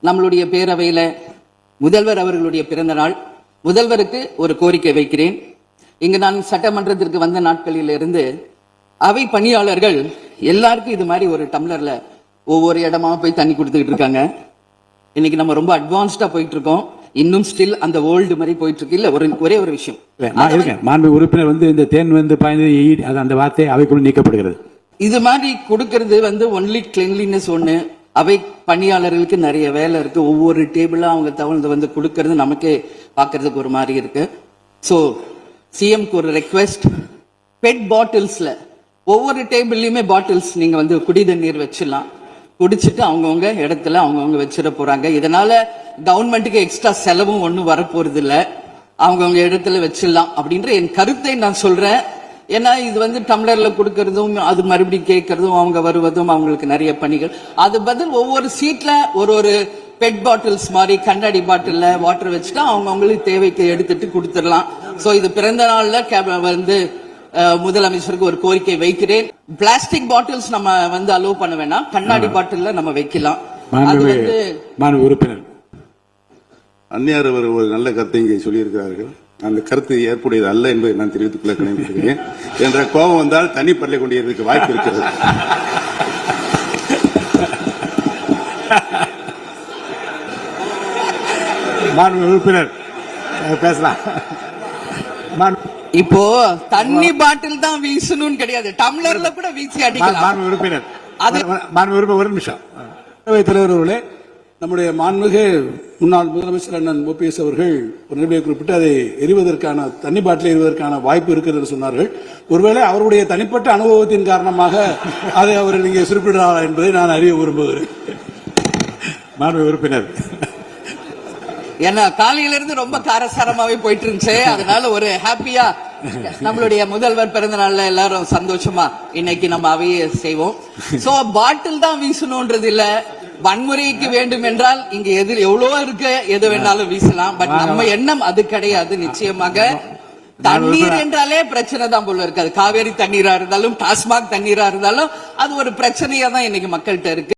நம்மளுடைய பேரவையில முதல்வர் அவர்களுடைய பிறந்த நாள். முதல்வருக்கு ஒரு கோரிக்கை வைக்கிறேன். இங்கு நான் சட்டமன்றத்திற்கு வந்த நாட்களில் இருந்து அவை பணியாளர்கள் எல்லாருக்கும் இது மாதிரி ஒரு டம்ளர்ல ஒவ்வொரு இடமா போய் தண்ணி கொடுத்துக்கிட்டு இருக்காங்க. இன்னைக்கு நம்ம ரொம்ப அட்வான்ஸ்டா போயிட்டு இருக்கோம். இன்னும் ஸ்டில் அந்த ஓல்டு மாதிரி போயிட்டு இருக்கு. இல்ல ஒரே ஒரு விஷயம், மாண்பு உறுப்பினர் இந்த தேன் பாய்ந்து அந்த வார்த்தை அவைக்குள் நீக்கப்படுகிறது. இது மாதிரி கொடுக்கறது ஒன்லி கிளீன்லினஸ் ஒண்ணு. அவை பணியாளர்களுக்கு நிறைய வேலை இருக்கு. ஒவ்வொரு டேபிளா அவங்க தவழ்ந்து கொடுக்கறது நமக்கே பாக்குறதுக்கு ஒரு மாதிரி இருக்கு. சோ சிஎம்க்கு ஒரு ரெக்வெஸ்ட், பெட் பாட்டில்ஸ்ல ஒவ்வொரு டேபிள்லயுமே பாட்டில்ஸ் நீங்க குடி தண்ணீர் வச்சிடலாம். குடிச்சிட்டு அவங்கவுங்க இடத்துல அவங்கவுங்க வச்சிட போறாங்க. இதனால கவர்மெண்ட்டுக்கு எக்ஸ்ட்ரா செலவும் ஒன்றும் வரப்போறது இல்ல. அவங்கவுங்க இடத்துல வச்சிடலாம் அப்படின்ற என் கருத்தை நான் சொல்றேன். ஏன்னா இது டம்ளர்ல கொடுக்கறதும் அது மறுபடியும் கேட்கறதும் அவங்க வருவதும் அவங்களுக்கு நிறைய பணிகள். அது பதில் ஒவ்வொரு சீட்ல ஒரு பெட் பாட்டில்ஸ் மாதிரி கண்ணாடி பாட்டில்ல வாட்டர் வச்சுட்டா அவங்களுக்கு தேவைக்கு எடுத்துட்டு கொடுத்துடலாம். சோ இது பிறந்த நாள்ல முதலமைச்சருக்கு ஒரு கோரிக்கை வைக்கிறேன். பிளாஸ்டிக் பாட்டில்ஸ் நம்ம அலோவ் பண்ண வேணாம், கண்ணாடி பாட்டில்ல நம்ம வைக்கலாம். உறுப்பினர் அந்நியார் அவர் ஒரு நல்ல கருத்தை இங்கே சொல்லியிருக்கிறார்கள். அந்த கருத்து ஏற்புடையது அல்ல என்பதை நான் தெரிவித்துக் கொள்ள கடமைப்பட்டிருக்கிறேன். என்ற கோபம் வந்தால் தனி பள்ளி கொண்டிருக்க வாய்ப்பு இருக்கிறது. உறுப்பினர் பேசலாம். இப்போ தண்ணி பாட்டில் தான் வீசணும் கிடையாது, டம்ளர்ல கூட வீசி அடிக்கலாம். உறுப்பினர் ஒரு நிமிஷம். தலைவர் அவர்களே, நம்முடைய மாண்புமிகு முன்னாள் முதலமைச்சர் அண்ணன் ஓபிஎஸ் அவர்கள் ஒரு நிலையை குறிப்பிட்டு அதை எரிவதற்கான தண்ணி பாட்டில் எரிவதற்கான வாய்ப்பு இருக்கிறது என்று சொன்னார்கள். ஒருவேளை அவருடைய தனிப்பட்ட அனுபவத்தின் காரணமாக அதை அவர் இங்கே குறிப்பிடுறாரா என்பதை நான் அறிய விரும்புகிறேன். மாண்புமிகு உறுப்பினர், ஏன்னா காலையில இருந்து ரொம்ப காரசாரமாவே போயிட்டு இருந்துச்சு. அதனால ஒரு ஹாப்பியா நம்மளுடைய முதல்வர் பிறந்த நாள்ல எல்லாரும் சந்தோஷமா இன்னைக்கு நம்ம அவையே செய்வோம். சோ பாட்டில் தான் வீசணும்ன்றது இல்ல. வன்முறைக்கு வேண்டும் என்றால் இங்க எவ்வளவோ இருக்கு, எது வேணாலும் வீசலாம். பட் நம்ம எண்ணம் அது கிடையாது. நிச்சயமாக தண்ணீர் என்றாலே பிரச்சனை தான் போல இருக்காது. காவேரி தண்ணீரா இருந்தாலும் டாஸ்மாக் தண்ணீரா இருந்தாலும் அது ஒரு பிரச்சனையா தான் இன்னைக்கு மக்கள்கிட்ட இருக்கு.